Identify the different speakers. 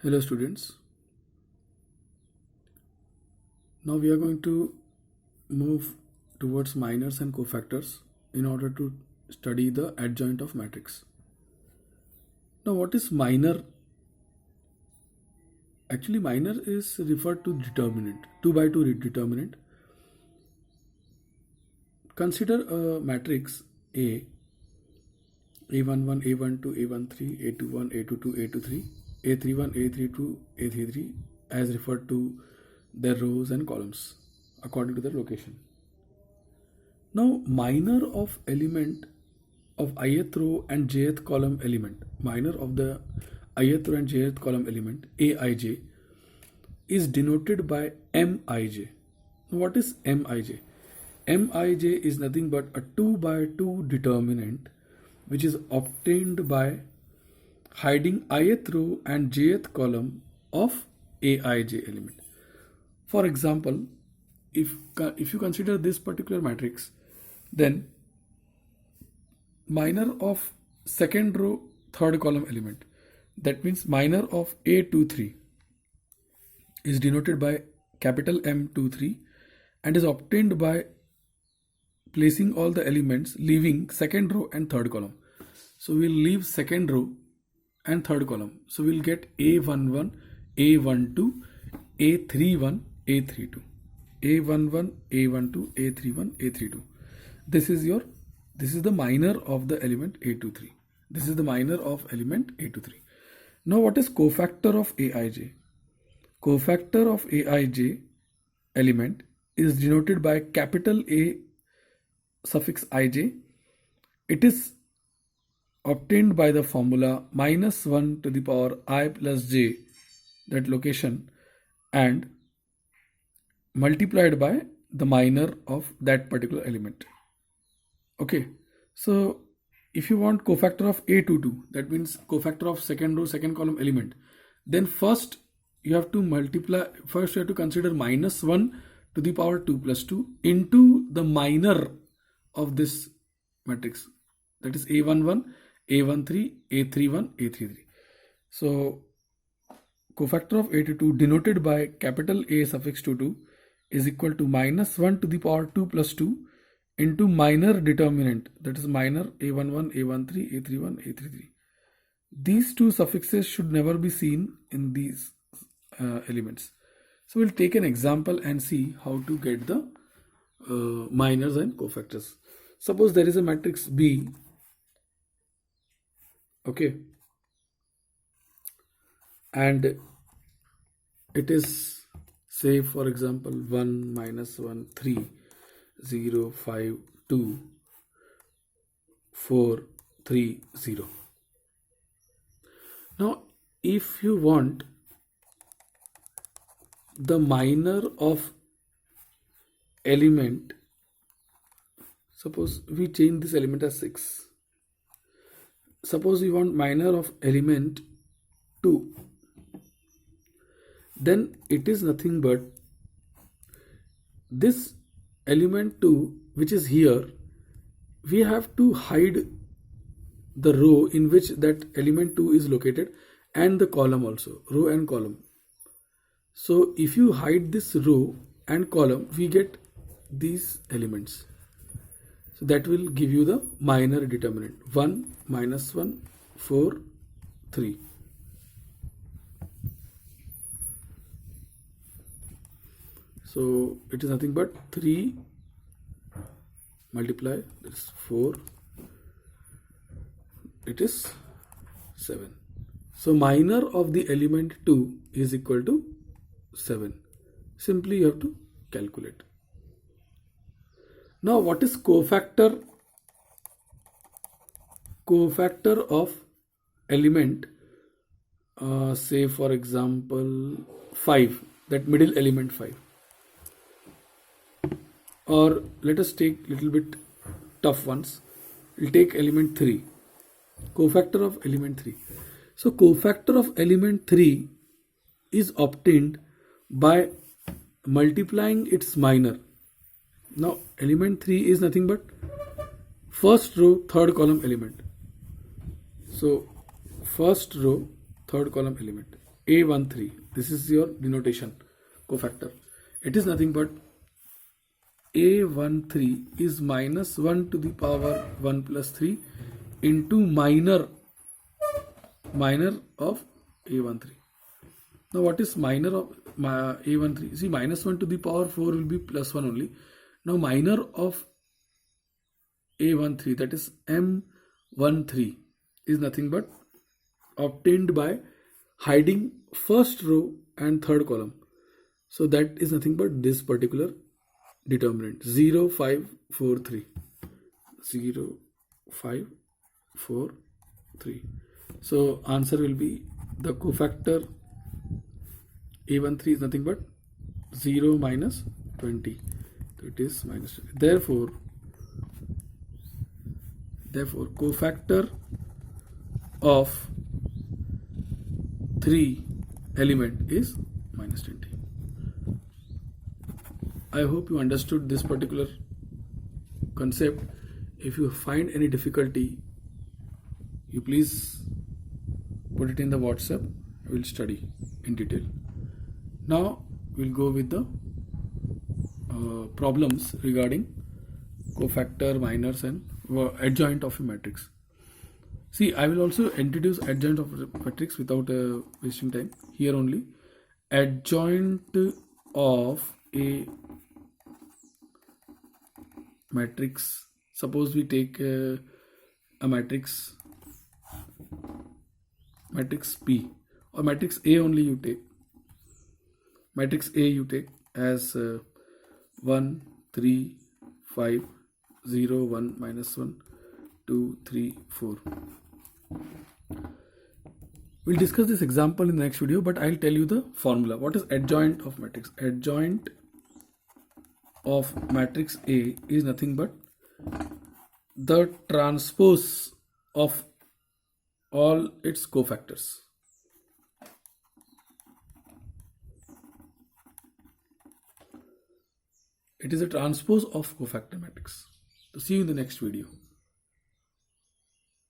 Speaker 1: Hello students. Now we are going to move towards minors and cofactors in order to study the adjoint of matrix. Now what is minor? Actually minor is referred to determinant, 2 by 2 determinant. Consider a matrix A, A11, A12, A13, A21, A22, A23, A31, A32, A33 as referred to their rows and columns according to their location. Now minor of element of ith row and jth column element, minor of the ith row and jth column element Aij is denoted by Mij. What is Mij? Mij is nothing but a 2 by 2 determinant which is obtained by hiding ith row and jth column of Aij element. For example, if you consider this particular matrix, then minor of second row third column element, that means minor of A23 is denoted by capital M23 and is obtained by placing all the elements leaving second row and third column. So we'll leave second row and third column. So we'll get A11, A12, A31, A32, A11, A12, A31, A32. This is the minor of the element A23. This is the minor of element A23. Now what is cofactor of Aij? Cofactor of Aij element is denoted by capital A suffix ij. It is obtained by the formula -1 to the power I plus j, that location, and multiplied by the minor of that particular element. Okay, so if you want cofactor of A22, that means cofactor of second row second column element, then first you have to consider -1 to the power 2 plus 2 into the minor of this matrix, that is A11, A13, A31, A33. So cofactor of A22 denoted by capital A suffix 22 is equal to -1 to the power 2 plus 2 into minor determinant, that is minor A11, A13, A31, A33. These two suffixes should never be seen in these elements. So we'll take an example and see how to get the minors and cofactors. Suppose there is a matrix B, okay, and it is, say for example, 1, -1, 3, 0, 5, 2, 4, 3, 0. Now if you want the minor of element, suppose we change this element as 6. Suppose we want minor of element 2, then it is nothing but this element 2 which is here, we have to hide the row in which that element 2 is located and the column also, row and column. So if you hide this row and column, we get these elements. So that will give you the minor determinant 1, -1, 4, 3. So it is nothing but 3 multiply, that is 4, it is 7. So minor of the element 2 is equal to 7. Simply you have to calculate. Now what is cofactor? Cofactor of element, say for example 5, that middle element 5. Or let us take little bit tough ones. We'll take element 3. Cofactor of element 3. So cofactor of element 3 is obtained by multiplying its minor. Now element 3 is nothing but first row third column element. So first row third column element. A13. This is your denotation cofactor. It is nothing but A13 is minus 1 to the power 1 plus 3 into minor of A13. Now what is minor of A13? See, minus 1 to the power 4 will be plus 1 only. Now minor of A13, that is M13, is nothing but obtained by hiding first row and third column. So that is nothing but this particular determinant 0, 5, 4, 3. 0, 5, 4, 3. So answer will be the cofactor A13 is nothing but 0 minus 20. So it is minus 20. Therefore cofactor of 3 element is minus 20. I hope you understood this particular concept. If you find any difficulty, you please put it in the WhatsApp. I will study in detail. Now we'll go with the problems regarding cofactor, minors and adjoint of a matrix. See, I will also introduce adjoint of a matrix without wasting time. Here only, adjoint of a matrix. Suppose we take a matrix P, or matrix A only you take. Matrix A you take as 1, 3, 5, 0, 1, minus 1, 2, 3, 4. We'll discuss this example in the next video, but I'll tell you the formula. What is adjoint of matrix? Adjoint of matrix A is nothing but the transpose of all its cofactors. It is a transpose of cofactor matrix. So see you in the next video.